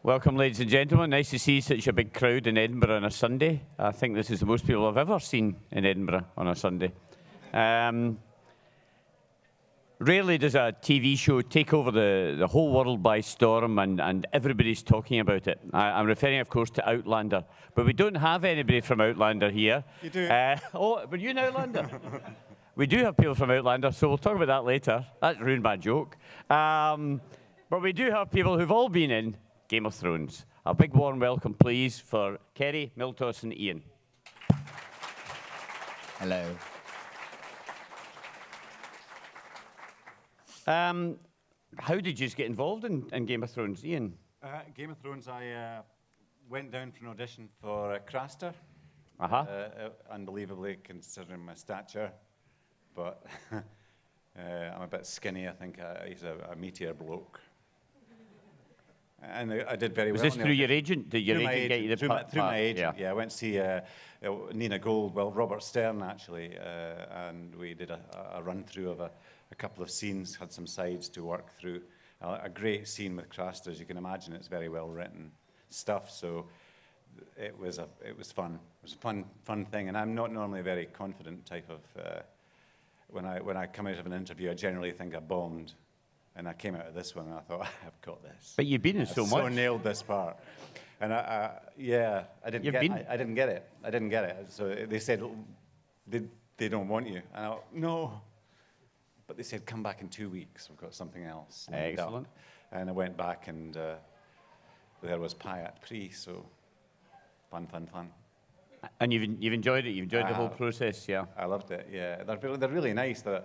Welcome, ladies and gentlemen. Nice to see such a big crowd in Edinburgh on a Sunday. I think this is the most people I've ever seen in Edinburgh on a Sunday. Rarely does a TV show take over the whole world by storm and everybody's talking about it. I'm referring, of course, to Outlander. But we don't have anybody from Outlander here. You do. Were you in Outlander? We do have people from Outlander, so we'll talk about that later. That ruined my joke. But we do have people who've all been in Game of Thrones. A big warm welcome, please, for Kerry, Miltos, and Ian. Hello. How did you get involved in Game of Thrones, Ian? Game of Thrones, I went down for an audition for Craster. Unbelievably, considering my stature. But I'm a bit skinny, I think. He's a meteor bloke. And I did very well. Was this through your agent? Did your agent get you the part? Through my agent, yeah. I went to see Nina Gold, Robert Stern, actually, and we did a run-through of a couple of scenes, had some sides to work through. A great scene with Craster, as you can imagine. It's very well-written stuff, so it was fun. It was a fun thing, and I'm not normally a very confident type of... When I come out of an interview, I generally think I bombed. And I came out of this one and I thought, I've got this. But you've been in so much. So nailed this part. And I didn't get it. I didn't get it. So they said, they don't want you. And I thought, no. But they said, come back in 2 weeks. We've got something else. Excellent. And I went back and there was pie at Prix, so fun. And you've enjoyed it. You've enjoyed the whole process, yeah. I loved it. Yeah, they're really nice. They're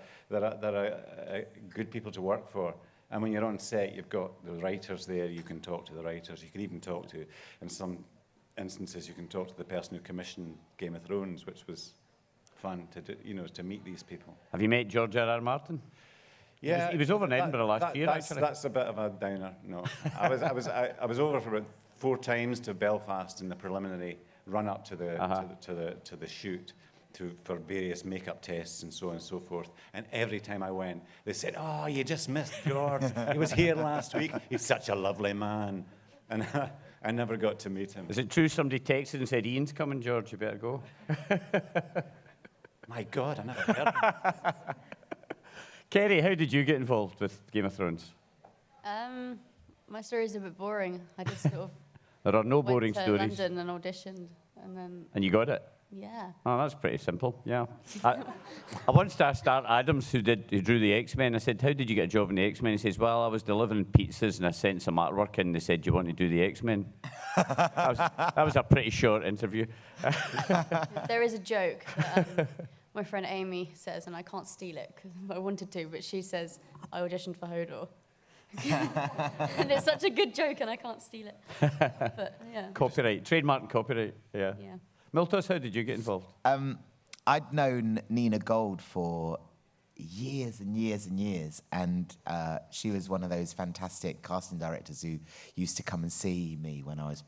good people to work for. And when you're on set, you've got the writers there. You can talk to the writers. You can even talk to, in some instances, you can talk to the person who commissioned Game of Thrones, which was fun to do, to meet these people. Have you met George R.R. Martin? Yeah, he was over in Edinburgh last year. Actually, that's a bit of a downer. No, I was over for about 4 times to Belfast in the preliminary run up to the shoot for various makeup tests and so on and so forth. And every time I went, they said, "Oh, you just missed George. He was here last week. He's such a lovely man." And I never got to meet him. Is it true somebody texted and said, "Ian's coming, George, you better go"? My God, I never heard him. Kerry, how did you get involved with Game of Thrones? My story's a bit boring. I just sort of There are no boring went to stories. London and auditioned, and then And you got it? yeah. Oh, that's pretty simple, yeah. I once asked Art Adams, who drew the X-Men, I said, how did you get a job in the X-Men? He says, well, I was delivering pizzas and I sent some artwork in and they said, do you want to do the X-Men? that was a pretty short interview. There is a joke that my friend Amy says, and I can't steal it because I wanted to, but she says, I auditioned for Hodor. And it's such a good joke and I can't steal it. But yeah. Copyright, trademark and copyright, yeah. Miltos, how did you get involved? I'd known Nina Gold for years and years and years, and she was one of those fantastic casting directors who used to come and see me when I was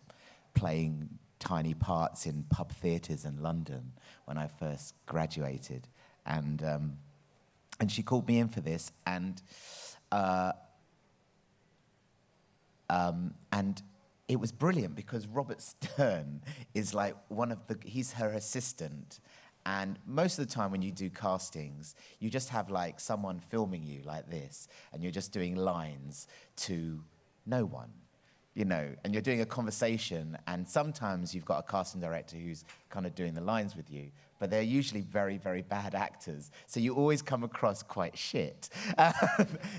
playing tiny parts in pub theatres in London when I first graduated. And she called me in for this, and it was brilliant because Robert Stern is like he's her assistant. And most of the time when you do castings, you just have like someone filming you like this, and you're just doing lines to no one, and you're doing a conversation, and sometimes you've got a casting director who's kind of doing the lines with you, but they're usually very, very bad actors, so you always come across quite shit.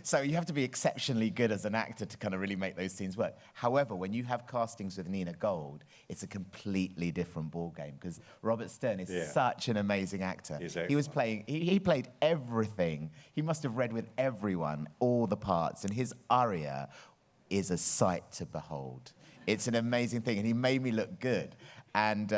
So you have to be exceptionally good as an actor to kind of really make those scenes work. However, when you have castings with Nina Gold, it's a completely different ballgame, because Robert Stern is such an amazing actor. Exactly. He played everything. He must have read with everyone, all the parts, and his aria is a sight to behold. It's an amazing thing, and he made me look good. And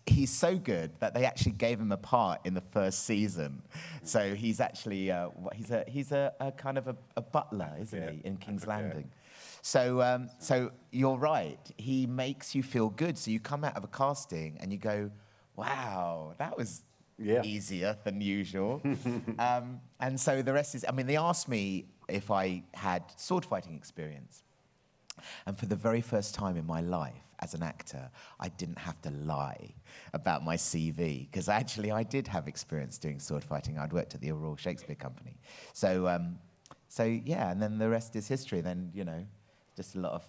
he's so good that they actually gave him a part in the first season. So he's actually he's a kind of a butler, isn't he, in King's Landing? So you're right. He makes you feel good. So you come out of a casting and you go, wow, that was easier than usual. And so the rest is. I mean, they asked me if I had sword fighting experience. And for the very first time in my life as an actor, I didn't have to lie about my CV, because actually I did have experience doing sword fighting. I'd worked at the Royal Shakespeare Company. So yeah, and then the rest is history. Then, just a lot of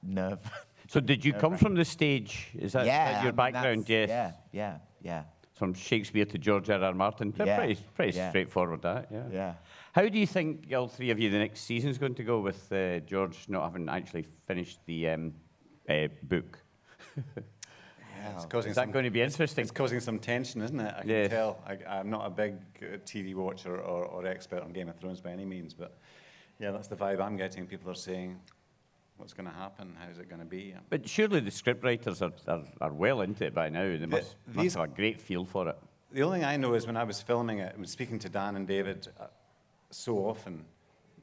nerve. So did you come from the stage? Is that your background? Yes. Yeah. From Shakespeare to George R.R. Martin. Yeah. Pretty Yeah. straightforward, that, yeah. Yeah. How do you think, all three of you, the next season's going to go with George not having actually finished the book? It's causing Is that going to be interesting? It's causing some tension, isn't it? I can Yes. tell. I'm not a big TV watcher or expert on Game of Thrones by any means, but yeah, that's the vibe I'm getting. People are saying, what's going to happen? How's it going to be? But surely the scriptwriters are well into it by now. They must have a great feel for it. The only thing I know is when I was filming it, I was speaking to Dan and David so often,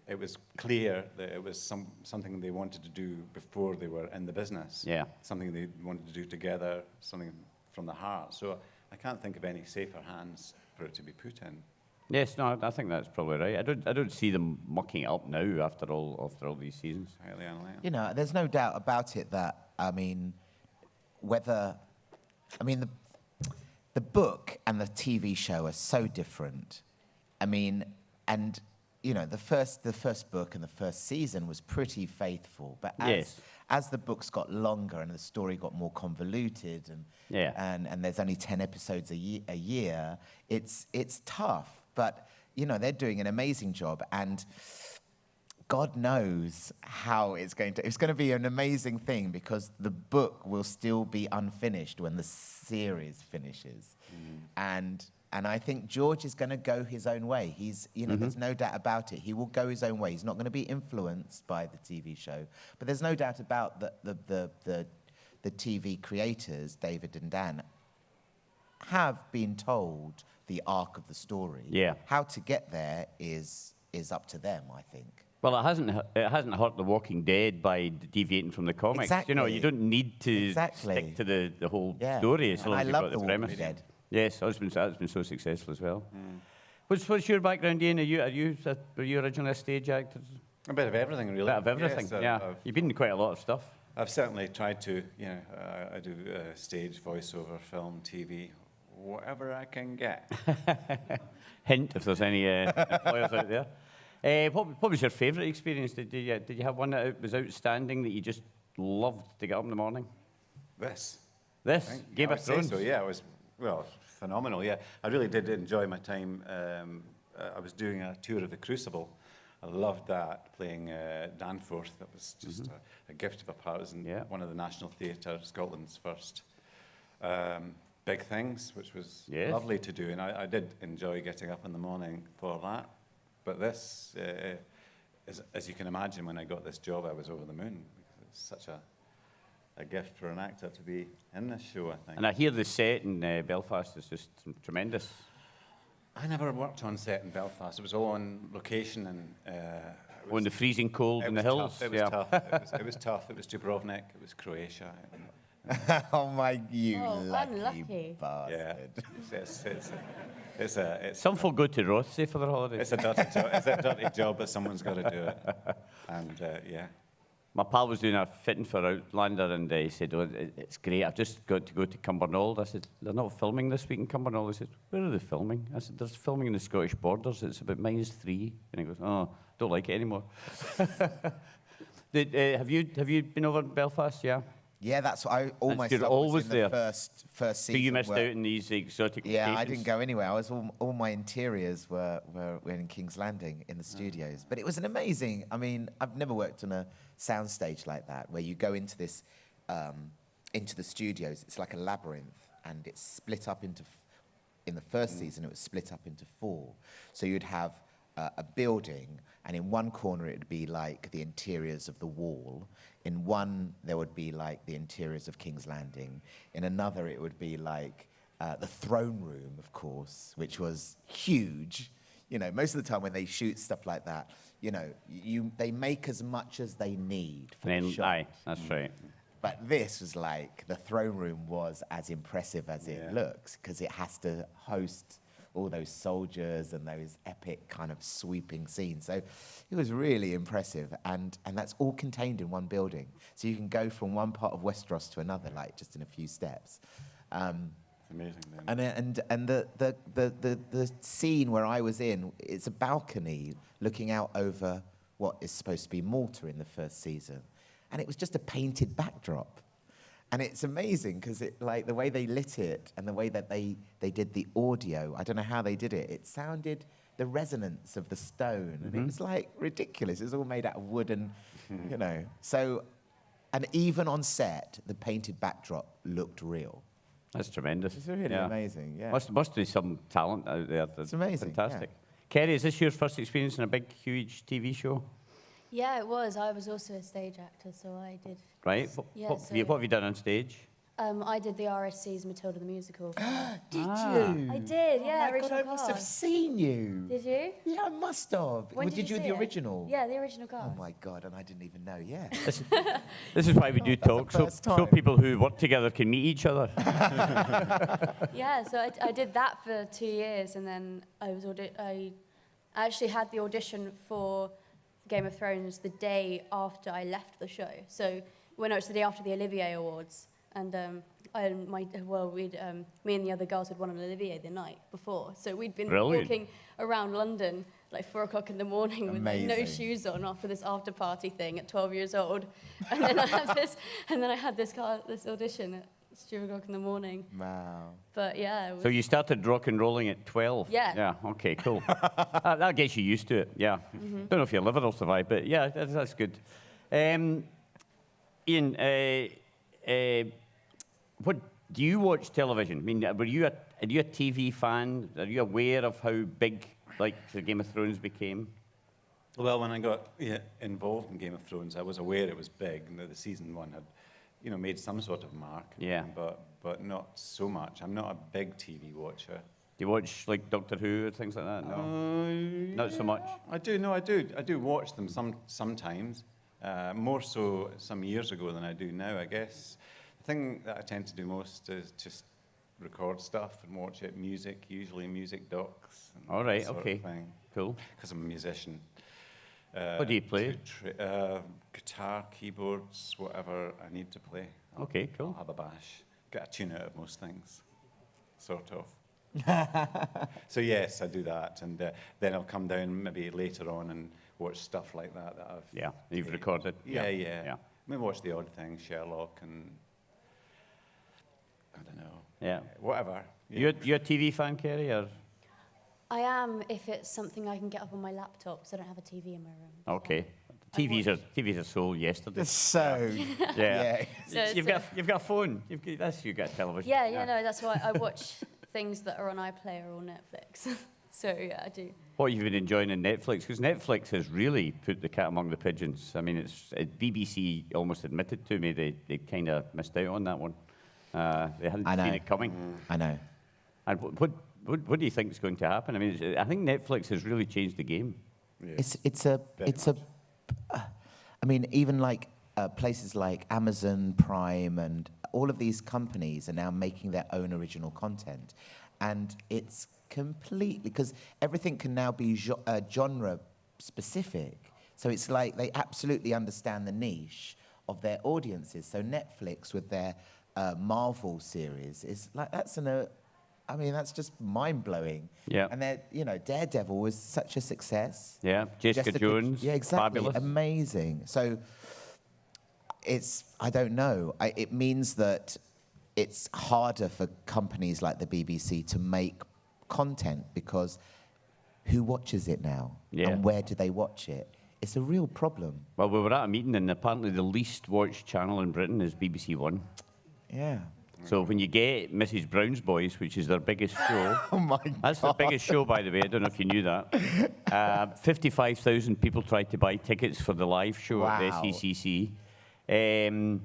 it was clear that it was something they wanted to do before they were in the business. Yeah. Something they wanted to do together, something from the heart. So I can't think of any safer hands for it to be put in. Yes, no, I think that's probably right. I don't see them mucking it up now after all these seasons. Highly unlikely. There's no doubt about it that, the book and the TV show are so different. The first book and the first season was pretty faithful, but as the books got longer and the story got more convoluted, and there's only 10 episodes a year, it's tough. But they're doing an amazing job, and God knows how it's going to be an amazing thing, because the book will still be unfinished when the series finishes. And I think George is going to go his own way. There's no doubt about it. He will go his own way. He's not going to be influenced by the TV show. But there's no doubt about the TV creators, David and Dan, have been told the arc of the story. Yeah. How to get there is up to them, I think. Well, it hasn't hurt The Walking Dead by deviating from the comics. Exactly. You don't need to stick to the whole story as long as you've got the premise. Dead. Yes, that's been so successful as well. What's your background, Ian? Were you originally a stage actor? A bit of everything, really. A bit of everything, Yes, yeah. You've been in quite a lot of stuff. I've certainly tried to, I do stage, voiceover, film, TV, whatever I can get. Hint, if there's any employers out there. What was your favourite experience? Did you have one that was outstanding that you just loved to get up in the morning? This. Game of Thrones? So, yeah, it was, phenomenal, yeah. I really did enjoy my time. I was doing a tour of the Crucible. I loved that, playing Danforth. That was just a gift of a part. It was in one of the National Theatre, Scotland's first big things, which was lovely to do. And I did enjoy getting up in the morning for that. But this, as you can imagine, when I got this job, I was over the moon. It's such a gift for an actor to be in this show, I think. And I hear the set in Belfast is just tremendous. I never worked on set in Belfast. It was all on location, and in the freezing cold in the hills. Tough. It was tough. It was tough. It was Dubrovnik. It was Croatia. Oh my, lucky unlucky. bastard. Yeah, it's Some folk go to Rothsay for their holidays. it's a dirty job. It's a dirty job, but someone's got to do it. And yeah. My pal was doing a fitting for Outlander, and he said, it's great, I've just got to go to Cumbernauld. I said, they're not filming this week in Cumbernauld. He said, where are they filming? I said, they're filming in the Scottish borders. It's about -3. And he goes, oh, don't like it anymore. Have you been over to Belfast? Yeah. Yeah, that's what all my you're stuff always was in there. the first season. So you missed out on these exotic Yeah, I locations? didn't go anywhere. I was all my interiors were in King's Landing in the studios. But it was an amazing. I mean, I've never worked on a soundstage like that, where you go into this into the studios. It's like a labyrinth, and it's split up into. In the first season, it was split up into 4. So you'd have a building, and in one corner it would be like the interiors of the Wall. In one, there would be like the interiors of King's Landing. In another, it would be like the throne room, of course, which was huge. Most of the time when they shoot stuff like that, they make as much as they need for the shot. Aye, that's right. But this was like, the throne room was as impressive as it looks, because it has to host all those soldiers and those epic kind of sweeping scenes. So it was really impressive, and that's all contained in one building. So you can go from one part of Westeros to another, like just in a few steps. Amazing, then. And the scene where I was in, it's a balcony looking out over what is supposed to be Malta in the first season, and it was just a painted backdrop. And it's amazing because like the way they lit it and the way that they did the audio, I don't know how they did it. It sounded the resonance of the stone, and it was like ridiculous. It was all made out of wood, and you know. So, and even on set, the painted backdrop looked real. That's tremendous. It's really amazing. Yeah, Must be some talent out there. It's amazing. Fantastic. Kerry, is this your first experience in a big, huge TV show? Yeah, it was. I was also a stage actor, so I did. Right. Yeah, What have you done on stage? I did the RSC's Matilda the Musical. Did you? I did, yeah, Oh my God, original I must have cast. seen you. Did you? Yeah, I must have. When did you do see the it? original? Yeah, the original cast. Oh my God, and I didn't even know. Yeah. This is why we do talk, so first time. people who work together can meet each other. Yeah, so I did that for 2 years, and then I actually had the audition for Game of Thrones the day after I left the show. So when it was the day after the Olivier Awards, and me and the other girls had won an Olivier the night before. So we'd been Brilliant. walking around London like 4 o'clock in the morning with like, no Amazing. shoes on after this after party thing at 12 years old, and then I had this audition at 2 o'clock in the morning. Wow. But yeah, it was, So you started rock and rolling at 12? Yeah. Yeah, okay, cool. that gets you used to it, yeah. Don't know if your liver will survive, but yeah, that's good. Ian, what do you watch television? I mean, are you a TV fan? Are you aware of how big, like, the Game of Thrones became? Well, when I got involved in Game of Thrones, I was aware it was big, and that the season 1 had, made some sort of mark. Yeah. But not so much. I'm not a big TV watcher. Do you watch, like, Doctor Who or things like that? No? Not so much? I do watch them sometimes. More so some years ago than I do now, I guess. The thing that I tend to do most is just record stuff and watch it, usually music docs. And All right, that sort okay. of thing. Cool. Because I'm a musician. What do you play? Guitar, keyboards, whatever I need to play. Okay, cool. I'll have a bash. Get a tune out of most things, sort of. So yes, I do that, and then I'll come down maybe later on and watch stuff like that I've Yeah, you've recorded. Yeah. Maybe watch the odd thing, Sherlock, and I don't know. Yeah. Whatever. You a TV fan, Kerry, or? I am if it's something I can get up on my laptop, so I don't have a TV in my room. So. Okay. TVs are sold yesterday. So, Yeah. So You've got a phone. You got a television. Yeah, no, that's why I watch things that are on iPlayer or Netflix. So yeah, I do. What you've been enjoying on Netflix? Because Netflix has really put the cat among the pigeons. I mean, BBC almost admitted to me they kind of missed out on that one. They hadn't seen it coming. I know. And what do you think is going to happen? I mean, I think Netflix has really changed the game. Yeah. I mean, even like places like Amazon Prime and all of these companies are now making their own original content, and it's completely because everything can now be genre specific. So it's like they absolutely understand the niche of their audiences. So Netflix with their Marvel series is like that's just mind blowing. Yeah. And Daredevil was such a success. Yeah, Jessica Jones. Yeah, exactly. Fabulous. Amazing. So I don't know. It means that it's harder for companies like the BBC to make content because who watches it now? Yeah. And where do they watch it? It's a real problem. Well, we were at a meeting, and apparently the least watched channel in Britain is BBC One. Yeah. So when you get Mrs. Brown's Boys, which is their biggest show, Oh my God. that's the biggest show, by the way. I don't know if you knew that. 55,000 people tried to buy tickets for the live show at Wow. the SECC. And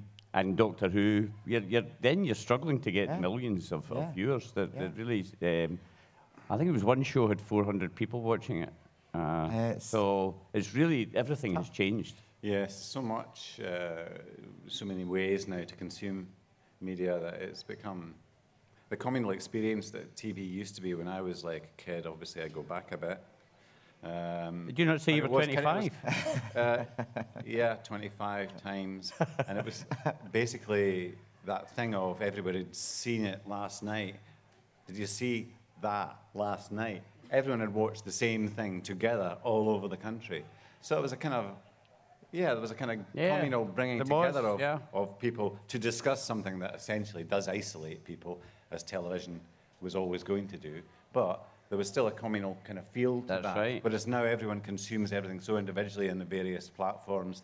Doctor Who, you're struggling to get Yeah. millions of Yeah. viewers. That Yeah. really, I think it was one show had 400 people watching it. So it's really everything has changed. Yes, so much, so many ways now to consume media that it's become the communal experience that TV used to be when I was like a kid. Obviously, I go back a bit. Did you not say you were 25? Yeah, 25 times. And it was basically that thing of everybody had seen it last night. Did you see that last night? Everyone had watched the same thing together all over the country. So it was a kind of, there was a kind of communal bringing together of people to discuss something that essentially does isolate people, as television was always going to do. But there was still a communal kind of feel to that. That's right. But as now everyone consumes everything so individually in the various platforms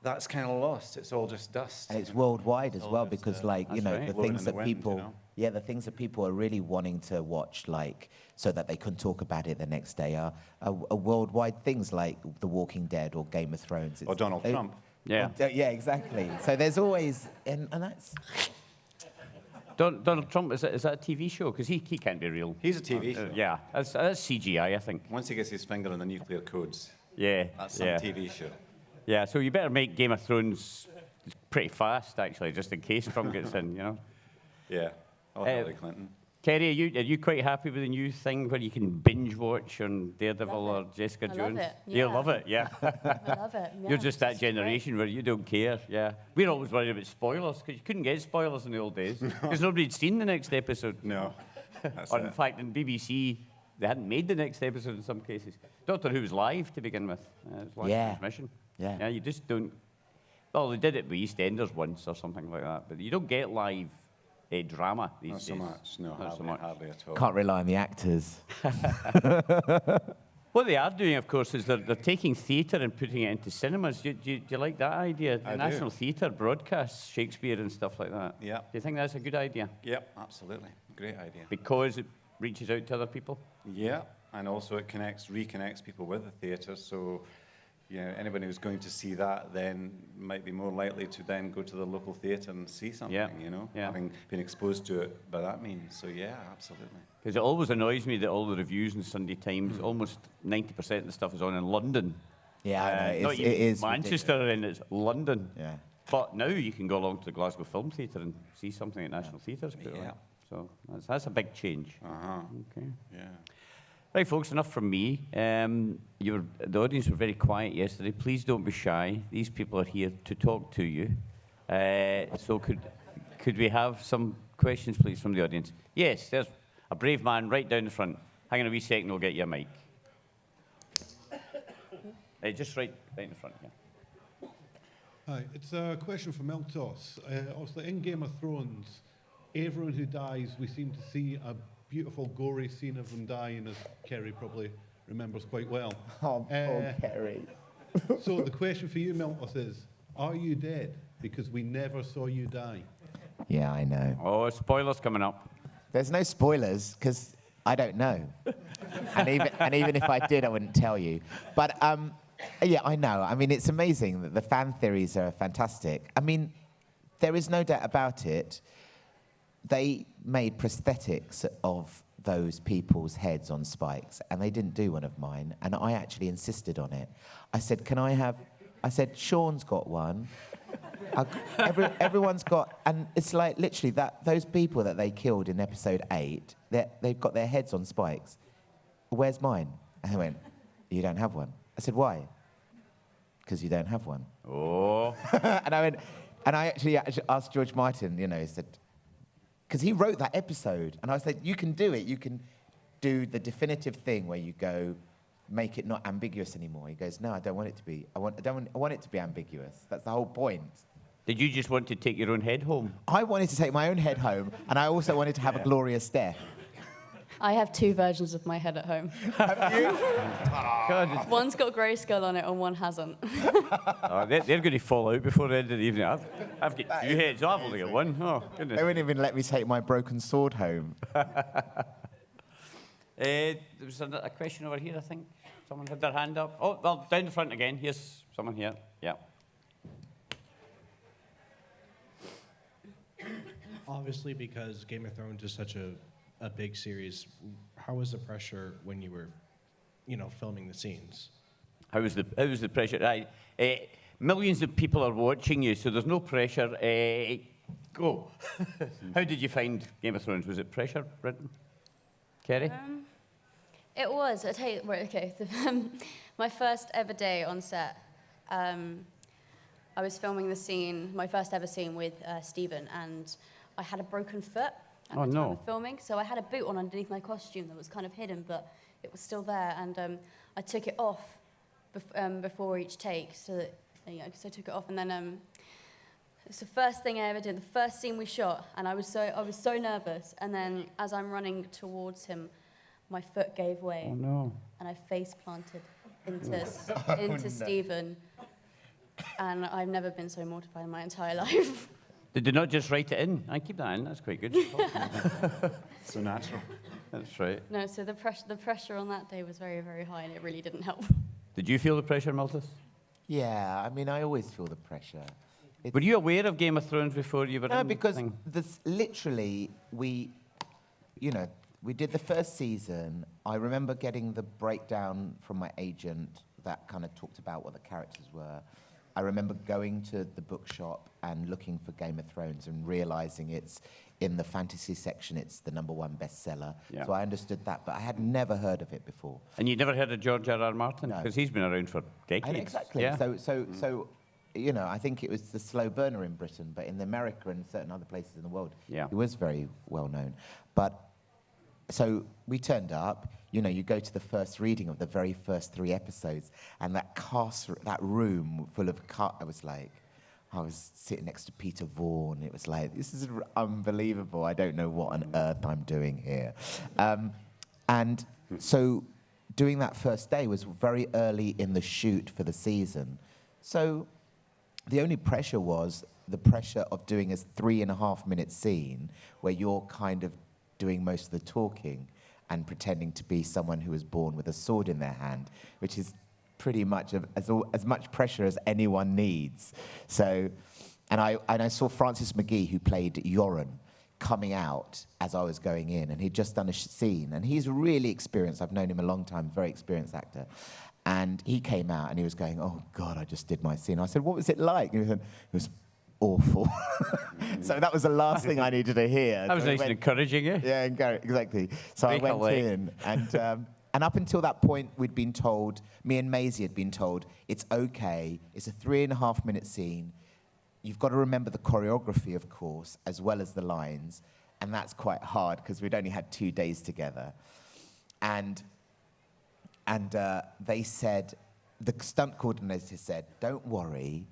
that's kind of lost. It's all just dust. And it's worldwide as well, because like, you know, right. the Blowing things in the that wind, people, you know? the things that people are really wanting to watch, like, so that they can talk about it the next day are worldwide things like The Walking Dead or Game of Thrones. Or Donald Trump. Yeah. Yeah, exactly. So there's always, and that's... Donald Trump, is that a TV show? Because he can't be real. He's a TV show. Yeah, that's CGI, I think. Once he gets his finger on the nuclear codes, Yeah. that's some TV show. Yeah, so you better make Game of Thrones pretty fast, actually, just in case Trump gets in, you know. Yeah. Oh, Hillary Clinton. Kerry, are you quite happy with the new thing where you can binge watch on Daredevil or Jessica I Jones? love it. You Yeah. love it, yeah. I love it. You're Yeah, just that it's great. generation where you don't care, yeah. We're always worried about spoilers, because you couldn't get spoilers in the old days, because nobody'd seen the next episode. No. That's Or in it. fact, in BBC, they hadn't made the next episode in some cases. Doctor Who was live to begin with. It was live Yeah. transmission. Yeah. Yeah, you just don't... Well, they did it with EastEnders once or something like that, but you don't get live drama these Not days. so much. No, Not so much. hardly at all. Can't rely on the actors. What they are doing, of course, is they're taking theatre and putting it into cinemas. Do you like that idea? The I do. National Theatre broadcasts Shakespeare and stuff like that. Yeah. Do you think that's a good idea? Yep, absolutely. Great idea. Because it reaches out to other people? Yeah, and also it reconnects people with the theatre. So, anybody who's going to see that then might be more likely to then go to the local theatre and see something. Yeah. Having been exposed to it by that means. So yeah, absolutely. Because it always annoys me that all the reviews in Sunday Times, almost 90% of the stuff is on in London. Yeah, I know. Not even It is Manchester, and it's London. Yeah. But now you can go along to the Glasgow Film Theatre and see something at National Theatres. Yeah. So that's a big change. Uh-huh. Okay. Yeah. Right, folks, enough from me. The audience were very quiet yesterday. Please don't be shy. These people are here to talk to you. So could we have some questions, please, from the audience? Yes, there's a brave man right down the front. Hang on a wee second, we'll get you a mic. Just right in the front, yeah. Hi, it's a question for Miltos. Obviously, in Game of Thrones, everyone who dies, we seem to see a beautiful, gory scene of them dying, as Kerry probably remembers quite well. Oh, Kerry. So the question for you, Miltos, is, are you dead? Because we never saw you die. Yeah, I know. Oh, spoilers coming up. There's no spoilers, because I don't know. and even if I did, I wouldn't tell you. But yeah, I know. I mean, it's amazing that the fan theories are fantastic. I mean, there is no doubt about it. They made prosthetics of those people's heads on spikes, and they didn't do one of mine, and I actually insisted on it. I said, can I have... I said, Sean's got one. Everyone's got... And it's like, literally, those people that they killed in episode 8, they've got their heads on spikes. Where's mine? And they went, you don't have one. I said, why? Because you don't have one. Oh. and I actually asked George Martin, he said... Because he wrote that episode, and I said, you can do it. You can do the definitive thing where you go, make it not ambiguous anymore. He goes, no, I don't want it to be. I want it to be ambiguous. That's the whole point. Did you just want to take your own head home? I wanted to take my own head home, and I also wanted to have a glorious death. I have 2 versions of my head at home. Have you? God, One's got grayscale on it and one hasn't. they're going to fall out before the end of the evening. I've got 2 heads. I've only got 1. Oh, goodness. They wouldn't even let me take my broken sword home. There was a question over here, I think. Someone had their hand up. Oh, well, down the front again. Here's someone here. Yeah. Obviously, because Game of Thrones is such a big series, how was the pressure when you were, filming the scenes? How was the pressure? Millions of people are watching you, so there's no pressure. Go. How did you find Game of Thrones? Was it pressure written? Kerry? It was. I tell you, right, okay. My first ever day on set, I was filming the scene, my first ever scene with Stephen, and I had a broken foot at the time of filming. So I had a boot on underneath my costume that was kind of hidden, but it was still there. And I took it off before each take, so that, so I took it off, and then it's the first thing I ever did, the first scene we shot, and I was so nervous. And then as I'm running towards him, my foot gave way. Oh no. And I face planted into Stephen. And I've never been so mortified in my entire life. Did they not just write it in? I keep that in. That's quite good. So natural. That's right. No, so the pressure on that day was very, very high, and it really didn't help. Did you feel the pressure, Malthus? Yeah, I mean, I always feel the pressure. Were you aware of Game of Thrones before you were No, in because the thing? literally, we did the first season. I remember getting the breakdown from my agent that kind of talked about what the characters were. I remember going to the bookshop and looking for Game of Thrones and realizing it's in the fantasy section, it's the #1 bestseller. Yeah. So I understood that, but I had never heard of it before. And you'd never heard of George R.R. Martin? No. Because he's been around for decades. And exactly. Yeah. So, I think it was the slow burner in Britain, but in America and certain other places in the world, Yeah. he was very well known. But so we turned up. You go to the first reading of the very first 3 episodes, and that room full of I was sitting next to Peter Vaughan. It was like, this is unbelievable. I don't know what on earth I'm doing here. And so doing that first day was very early in the shoot for the season. So the only pressure was the pressure of doing a 3.5-minute scene where you're kind of doing most of the talking and pretending to be someone who was born with a sword in their hand, which is pretty much as much pressure as anyone needs. So, and I saw Francis McGee, who played Yoren, coming out as I was going in, and he'd just done a scene, and he's really experienced. I've known him a long time, very experienced actor. And he came out and he was going, "Oh God, I just did my scene." I said, "What was it like?" And he said, "It was awful." So that was the last thing I needed to hear. That was So nice and encouraging, eh? yeah, exactly. So I went in, and up until that point, we'd been told, me and Maisie had been told, it's okay, it's a 3.5-minute scene. You've got to remember the choreography, of course, as well as the lines, and that's quite hard because we'd only had 2 days together. And they said, the stunt coordinator said, "Don't worry,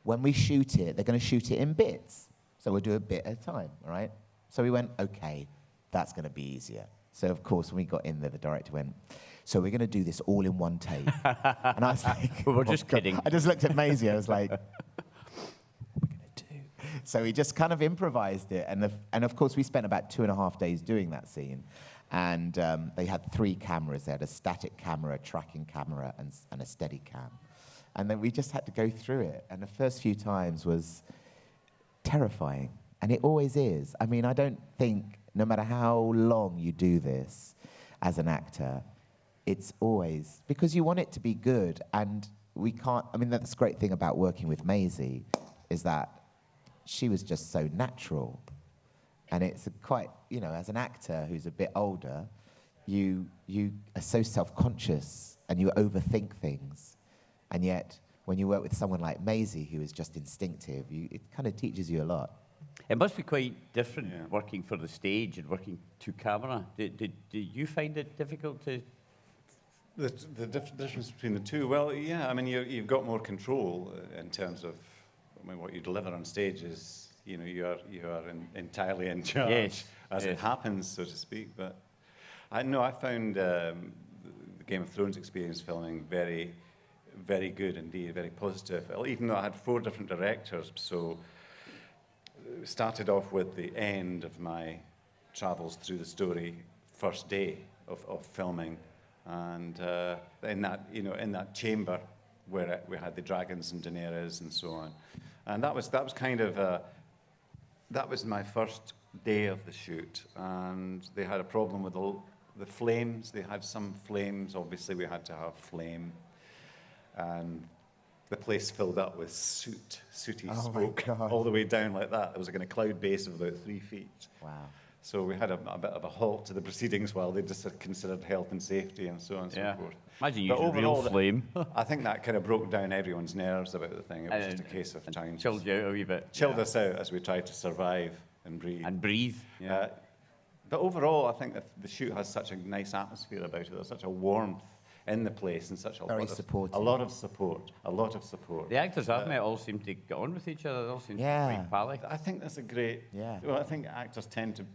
when we shoot it, they're going to shoot it in bits. So we'll do a bit at a time, all right?" So we went, okay, that's going to be easier. So, of course, when we got in there, the director went, "So we're going to do this all in one take." And I was like... We were just God. kidding. I just looked at Maisie, I was like, what are we going to do? So we just kind of improvised it. And of course, we spent about 2.5 days doing that scene. And they had 3 cameras. They had a static camera, a tracking camera, and a steady cam. And then we just had to go through it. And the first few times was terrifying. And it always is. I mean, I don't think, no matter how long you do this as an actor, it's always, because you want it to be good. And we can't, I mean, that's the great thing about working with Maisie, is that she was just so natural. And it's quite, as an actor who's a bit older, you are so self-conscious and you overthink things. And yet, when you work with someone like Maisie, who is just instinctive, it kind of teaches you a lot. It must be quite different working for the stage and working to camera. Did you find it difficult to... The difference between the two? Well, yeah, I mean, you've got more control in terms of, what you deliver on stage is, you are entirely in charge as it happens, so to speak. But I found the Game of Thrones experience filming very, very good indeed, very positive. Even though I had 4 different directors, so started off with the end of my travels through the story, first day of filming, and in that chamber where we had the dragons and Daenerys and so on, and that was kind of that was my first day of the shoot, and they had a problem with the flames. They had some flames. Obviously, we had to have flame, and the place filled up with sooty Oh my smoke God. all the way down like that. There was a kind of cloud base of about 3 feet. Wow. So we had a bit of a halt to the proceedings while they just considered health and safety and so on and Yeah. so forth. Imagine But using real overall, flame. I think that kind of broke down everyone's nerves about the thing. It was just a case of time. Chilled you out a wee bit. Chilled us out as we tried to survive and breathe. And breathe. Yeah. But overall, I think that the shoot has such a nice atmosphere about it. There's such a warmth in the place and such a Very lot supportive. a lot of support. A lot of support. The actors I've met all seem to get on with each other. They all seem to Yeah. be quite pally. I think that's a great. Yeah. Well, I think actors tend to.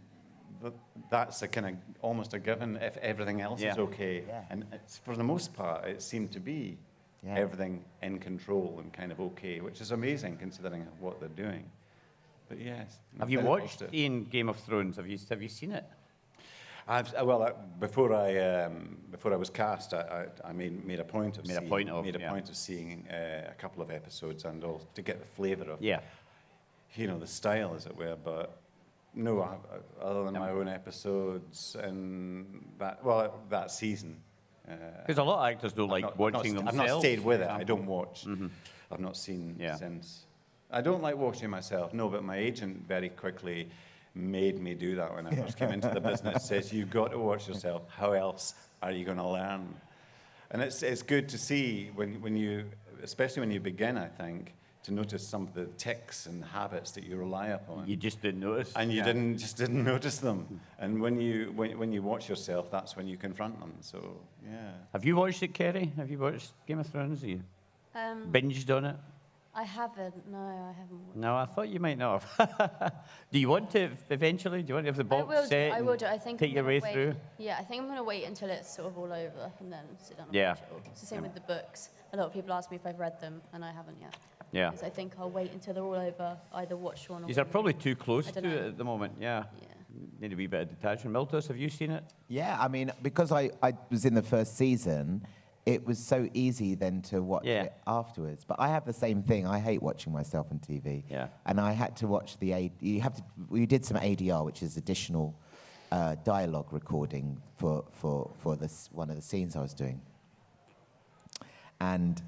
That's a kind of almost a given if everything else Yeah. is okay. Yeah. And it's, for the most part, it seemed to be Yeah. everything in control and kind of okay, which is amazing considering what they're doing. But yes. Have you I watched it. Ian Game of Thrones? Have you seen it? Before I was cast, I made a point of Made a seeing, point of, yeah. point of seeing a couple of episodes and all to get the flavour of Yeah. the style, as it were. But no, other than my own episodes and that season. Because a lot of actors don't like watching I've themselves. not stayed with it. I for don't watch. Mm-hmm. I've not seen Yeah. since. I don't like watching myself. No, but my agent very quickly made me do that when I first came into the business. Says you've got to watch yourself. How else are you going to learn? And it's good to see when you, especially when you begin, I think, to notice some of the tics and habits that you rely upon. You just didn't notice. And you didn't notice them. And when you watch yourself, that's when you confront them. So yeah. Have you watched it, Kerry? Have you watched Game of Thrones? Have you binged on it? I haven't. No, I haven't. No, I thought you might not have. Do you want to eventually? Do you want to have the box set? I will do. I think take I'm your gonna way wait. through. Yeah, I think I'm going to wait until it's sort of all over and then sit down and Yeah. watch it all. It's the same with the books. A lot of people ask me if I've read them, and I haven't yet. Yeah. So I think I'll wait until they're all over, either watch one or These are probably too close I to dunno. it at the moment. Yeah. Yeah. Need a wee bit of detachment. Miltos, have you seen it? Yeah, I mean, because I was in the first season, it was so easy then to watch Yeah. it afterwards. But I have the same thing. I hate watching myself on TV. Yeah. And I had to watch we did some ADR, which is additional dialogue recording for this one of the scenes I was doing. And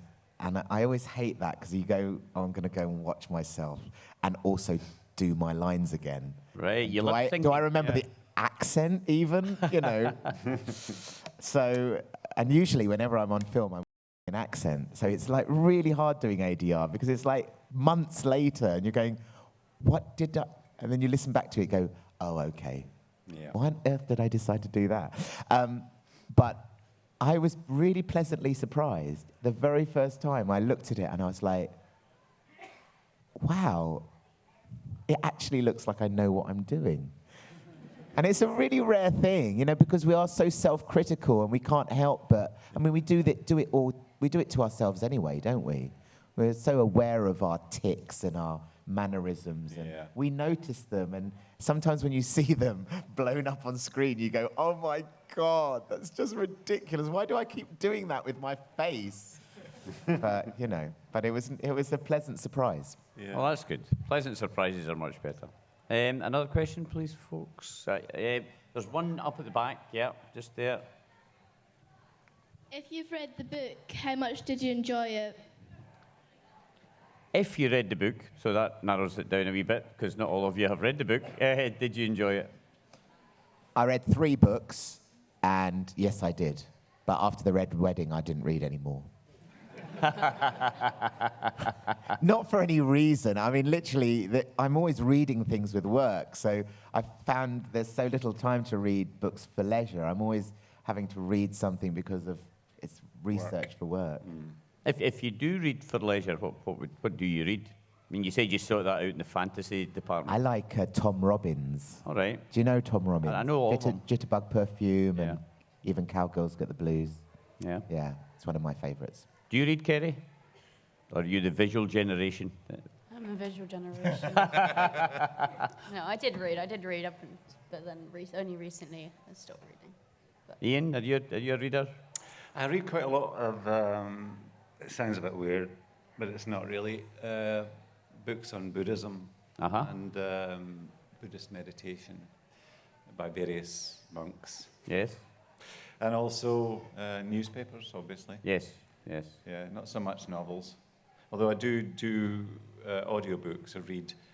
I always hate that because you go, oh, I'm going to go and watch myself and also do my lines again. Right. You Do I lip-syncing, remember yeah. the accent even? You know. So, and usually whenever I'm on film, I'm an accent. So it's like really hard doing ADR because it's like months later and you're going, what did I? And then you listen back to it, and go, oh, okay. Yeah. Why on earth did I decide to do that? But I was really pleasantly surprised. The very first time I looked at it and I was like, wow, it actually looks like I know what I'm doing. And it's a really rare thing, you know, because we are so self-critical and we can't help but, I mean, we do it to ourselves anyway, don't we? We're so aware of our tics and our mannerisms, and Yeah. we notice them, and sometimes when you see them blown up on screen, you go, oh my God, that's just ridiculous. Why do I keep doing that with my face? But, you know, it was a pleasant surprise. Yeah. Well, that's good. Pleasant surprises are much better. Another question, please, folks. There's one up at the back. Yeah, just there. If you've read the book, how much did you enjoy it? If you read the book, so that narrows it down a wee bit, because not all of you have read the book. Did you enjoy it? I read 3 books, and yes, I did. But after the Red Wedding, I didn't read any more. Not for any reason. I mean, literally, I'm always reading things with work, so I found there's so little time to read books for leisure. I'm always having to read something because of it's research for work. If you do read for leisure, what do you read? I mean, you said you sought that out in the fantasy department. I like Tom Robbins. All right. Do you know Tom Robbins? I know all of them. Jitterbug Perfume Yeah. and even Cowgirls Get the Blues. Yeah. Yeah, it's one of my favourites. Do you read, Kerry? Or are you the visual generation? I'm a visual generation. No, I did read but then only recently I stopped reading. Ian, are you a reader? I read quite a lot of, it sounds a bit weird, but it's not really, books on Buddhism Uh-huh. and Buddhist meditation by various monks. Yes. And also newspapers, obviously. Yes. Yes. Yeah, not so much novels. Although I do audiobooks.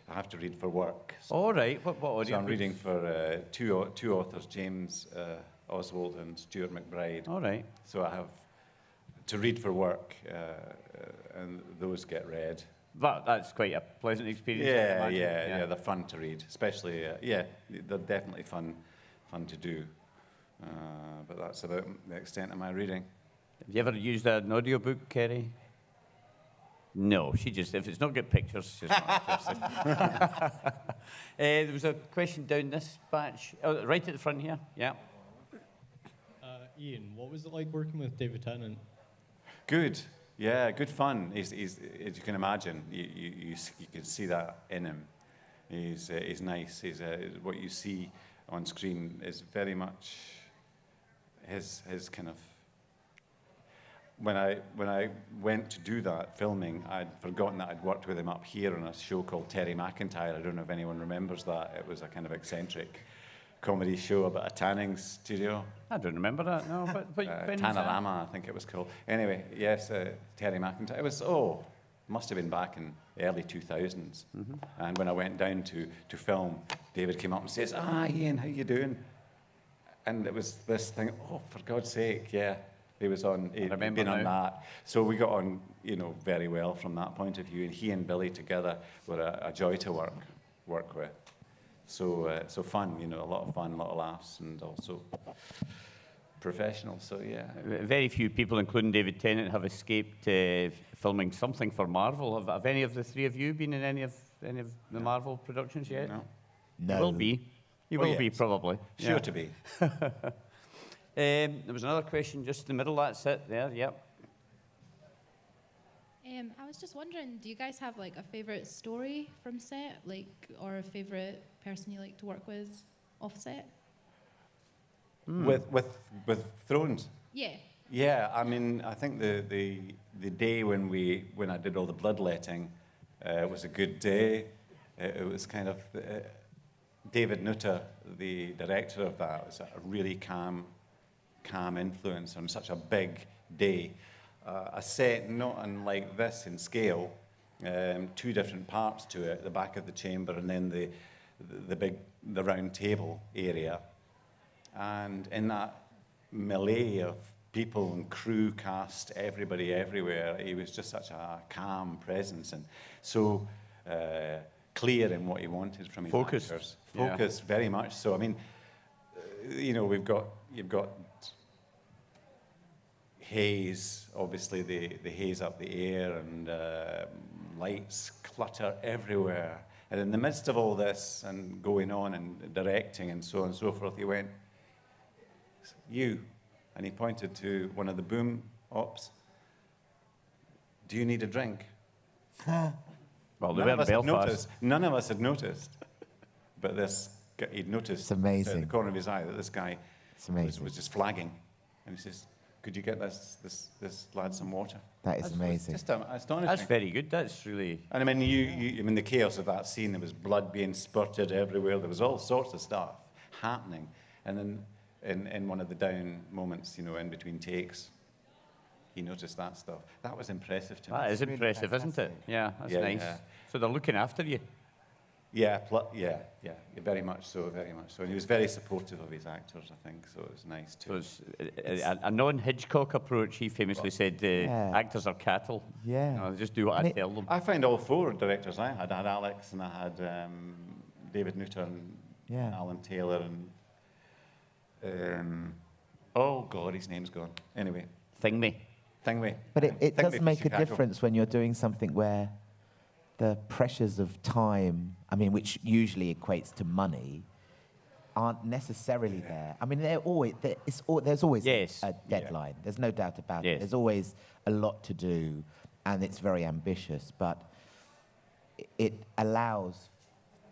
I have to read for work. All right. What audio? So I'm reading for two authors, James Oswald and Stuart McBride. All right. So I have to read for work, and those get read. But that's quite a pleasant experience. I Yeah, imagine. yeah. They're fun to read, especially. They're definitely fun to do. But that's about the extent of my reading. Have you ever used an audiobook, Kerry? No, if it's not got pictures, she's not interested. There was a question down this batch, right at the front here. Yeah. Ian, what was it like working with David Tennant? Good. Yeah, good fun. He's as you can imagine, you can see that in him. He's nice. What you see on screen is very much his kind of. When I went to do that filming, I'd forgotten that I'd worked with him up here on a show called Terry McIntyre. I don't know if anyone remembers that. It was a kind of eccentric comedy show about a tanning studio. I don't remember that, no. But when was that? Tanorama, I think it was called. Anyway, yes, Terry McIntyre. It was, must have been back in the early 2000s. Mm-hmm. And when I went down to film, David came up and says, Ian, how you doing? And it was this thing, for God's sake, yeah. He was on, he'd been on that. So we got on, very well from that point of view. And he and Billy together were a joy to work with. So fun, a lot of fun, a lot of laughs, and also professional. So yeah. Very few people, including David Tennant, have escaped filming something for Marvel. Have any of the three of you been in any of the Marvel productions yet? No. You will be. You will be, yes. Probably. Sure to be. There was another question just in the middle. That's it there. Yep. I was just wondering, do you guys have like a favorite story from set, or a favorite person you like to work with off set? With Thrones. Yeah. Yeah, I mean, I think the day when I did all the bloodletting was a good day. It was kind of David Nutter, the director of that, was a really calm influence on such a big day. A set not unlike this in scale, two different parts to it: the back of the chamber and then the round table area. And in that melee of people and crew, cast, everybody everywhere, he was just such a calm presence and so clear in what he wanted from his actors. Focused, very much so. I mean, you've got haze, obviously the haze up the air, and lights clutter everywhere. And in the midst of all this and going on and directing and so on and so forth, he went, "You," and he pointed to one of the boom ops. "Do you need a drink?" Well, they were in Belfast. None of us had noticed, but he'd noticed. It's amazing. At the corner of his eye that this guy was just flagging, and he says, "Could you get this lad some water?" That is amazing. Just astonishing. That's very good. That's really. And I mean, the chaos of that scene. There was blood being spurted everywhere. There was all sorts of stuff happening, and then in one of the down moments, in between takes, he noticed that stuff. That was impressive to me. That is really impressive, isn't it? fantastic. Yeah, that's Yeah, nice. yeah. So they're looking after you. Yeah, very much so, very much so. And he was very supportive of his actors, I think, so it was nice So too. it's a non-Hitchcock approach. He famously said actors are cattle. Yeah. They just do what I tell them. I find all four directors I had Alex, and I had David Nutter, and Alan Taylor, and oh God, his name's gone. Anyway, Thingme. But it does Thingme make from a Chicago. difference when you're doing something where the pressures of time, which usually equates to money, aren't necessarily there. I mean, there's always Yes. a deadline. There's no doubt about Yes. it. There's always a lot to do, and it's very ambitious, but it allows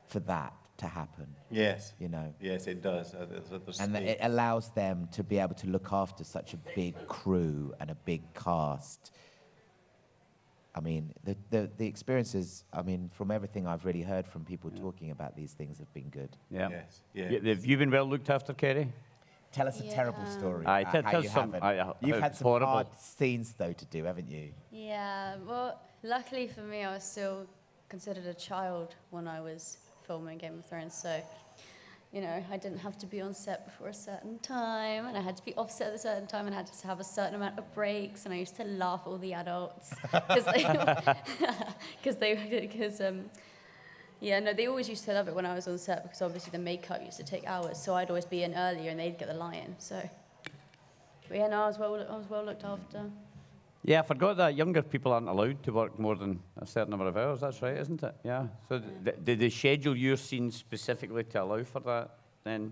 for that to happen. Yes. Yes, it does. There's And it allows them to be able to look after such a big crew and a big cast. I mean, the experiences, from everything I've really heard from people talking about these things, have been good. Yeah. Yes. Yeah. Have you been well looked after, Kerry? Tell us a terrible Yeah. story. Aye, about how tell you some- haven't. aye, You've had some horrible. hard scenes though to do, haven't you? Yeah, well, luckily for me, I was still considered a child when I was filming Game of Thrones, so, you know, I didn't have to be on set before a certain time, and I had to be off set at a certain time, and I had to have a certain amount of breaks, and I used to laugh at all the adults, they always used to love it when I was on set, because obviously the makeup used to take hours, so I'd always be in earlier, and they'd get the lion, so, but yeah, no, I was well looked after. Yeah, I forgot that younger people aren't allowed to work more than a certain number of hours. That's right, isn't it? Yeah. So did they schedule your scenes specifically to allow for that then?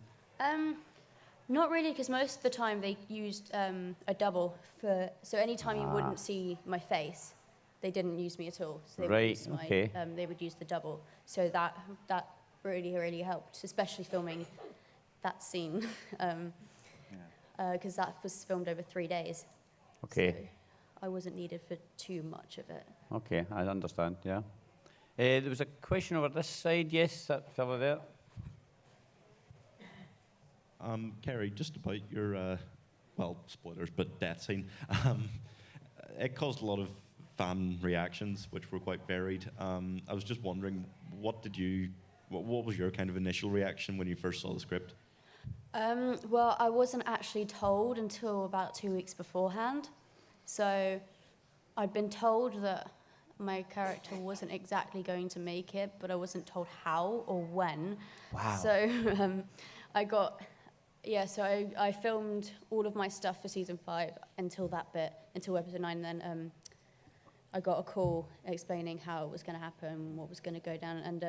Not really, because most of the time they used a double for. So any time you wouldn't see my face, they didn't use me at all. So they Right, would use okay. they would use the double. So that really helped, especially filming that scene, because that was filmed over 3 days. Okay. So I wasn't needed for too much of it. Okay, I understand, yeah. There was a question over this side. Yes, that fella there. Kerry, just about your, well, spoilers, but death scene. It caused a lot of fan reactions, which were quite varied. I was just wondering, what was your kind of initial reaction when you first saw the script? Well, I wasn't actually told until about 2 weeks beforehand. So I'd been told that my character wasn't exactly going to make it, but I wasn't told how or when. Wow. So I filmed all of my stuff for season 5 until that bit, until episode 9. Then I got a call explaining how it was going to happen, what was going to go down. And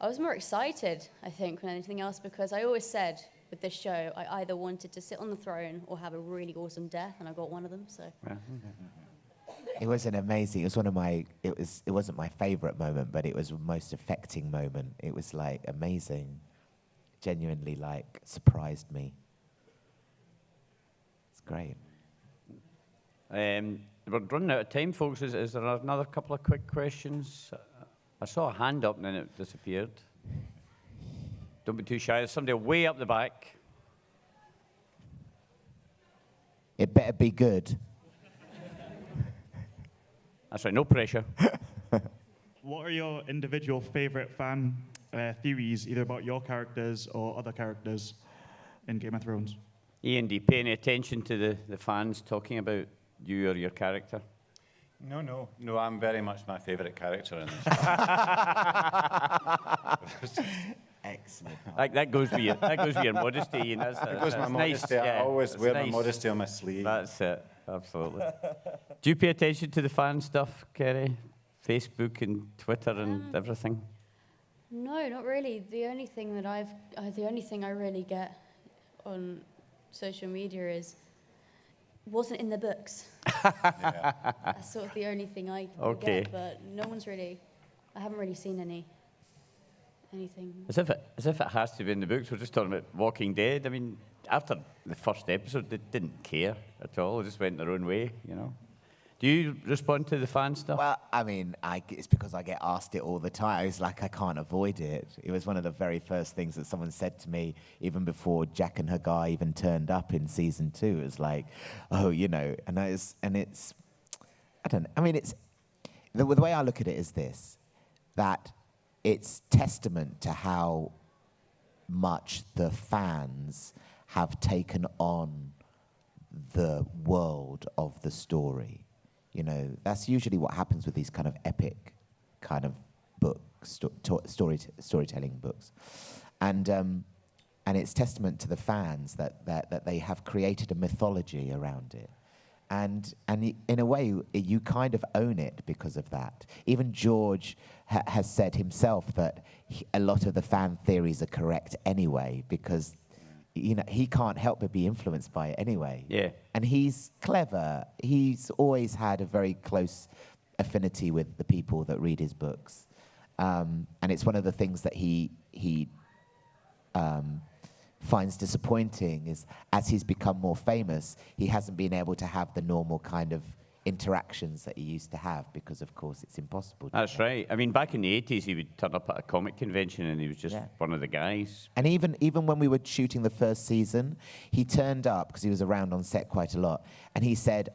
I was more excited, I think, than anything else, because I always said with this show, I either wanted to sit on the throne or have a really awesome death, and I got one of them. So It was an amazing. It was one of my. It wasn't my favorite moment, but it was the most affecting moment. It was like amazing, genuinely like surprised me. It's great. We're running out of time, folks. Is there another couple of quick questions? I saw a hand up and then it disappeared. Don't be too shy. There's somebody way up the back. It better be good. That's right, no pressure. What are your individual favourite fan theories, either about your characters or other characters in Game of Thrones? Ian, do you pay any attention to the fans talking about you or your character? No, I'm very much my favourite character in this. Excellent. That goes with your modesty, Ian. That goes my modesty. Nice. I always wear my nice. modesty on my sleeve. That's it, absolutely. Do you pay attention to the fan stuff, Kerry? Facebook and Twitter and everything? no, not really. The only thing I really get on social media wasn't in the books. Yeah. That's sort of the only thing I Okay. get, but I haven't really seen anything. As if it has to be in the books. We're just talking about Walking Dead. I mean, after the first episode, they didn't care at all. They just went their own way, you know. Do you respond to the fan stuff? Well, I mean, it's because I get asked it all the time. It's like I can't avoid it. It was one of the very first things that someone said to me, even before Jack and her guy even turned up in season 2. It was like, oh, you know, and it's, I don't know. I mean, it's the way I look at it is this, that it's testament to how much the fans have taken on the world of the story. You know, that's usually what happens with these kind of epic kind of books, storytelling books. And it's testament to the fans that they have created a mythology around it. And in a way, you kind of own it because of that. Even George has said himself that a lot of the fan theories are correct anyway, because you know, he can't help but be influenced by it anyway. Yeah. And he's clever. He's always had a very close affinity with the people that read his books. And it's one of the things that he finds disappointing is as he's become more famous, he hasn't been able to have the normal kind of interactions that he used to have because, of course, it's impossible. That's right. I mean, back in the 80s, he would turn up at a comic convention and he was just one of the guys. And even when we were shooting the first season, he turned up because he was around on set quite a lot, and he said,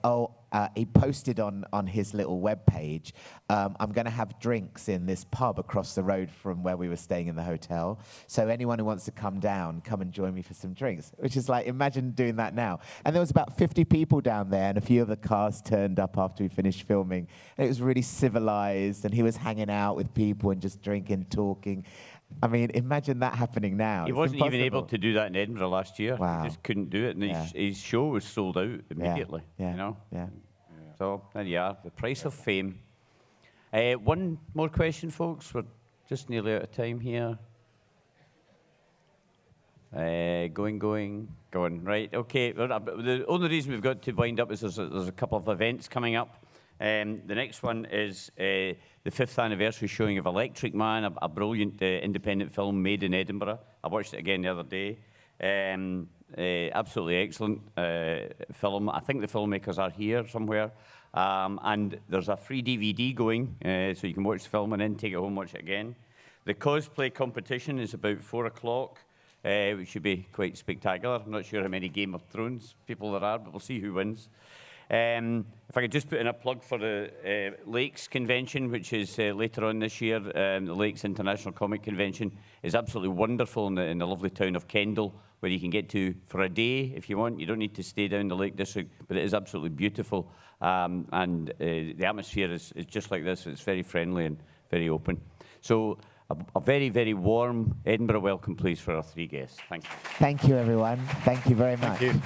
he posted on his little webpage, I'm going to have drinks in this pub across the road from where we were staying in the hotel. So anyone who wants to come down, come and join me for some drinks. Which is like, imagine doing that now. And there was about 50 people down there, and a few of the cast turned up after we finished filming. And it was really civilized, and he was hanging out with people and just drinking, talking. I mean, imagine that happening now. He wasn't even able to do that in Edinburgh last year. Wow. He just couldn't do it, and his show was sold out immediately. Yeah. You know. Yeah. So there you are, the price of fame. One more question, folks. We're just nearly out of time here. Going. Right, okay. Well, the only reason we've got to wind up is there's a couple of events coming up. The next one is the 5th anniversary showing of Electric Man, a brilliant independent film made in Edinburgh. I watched it again the other day. Absolutely excellent film. I think the filmmakers are here somewhere. And there's a free DVD going, so you can watch the film and then take it home and watch it again. The cosplay competition is about 4 o'clock, which should be quite spectacular. I'm not sure how many Game of Thrones people there are, but we'll see who wins. If I could just put in a plug for the Lakes Convention, which is later on this year, the Lakes International Comic Convention is absolutely wonderful in the lovely town of Kendal, where you can get to for a day if you want. You don't need to stay down the Lake District, but it is absolutely beautiful. And the atmosphere is just like this. It's very friendly and very open. So a very, very warm Edinburgh welcome, please, for our 3 guests. Thank you. Thank you, everyone. Thank you very much. Thank you.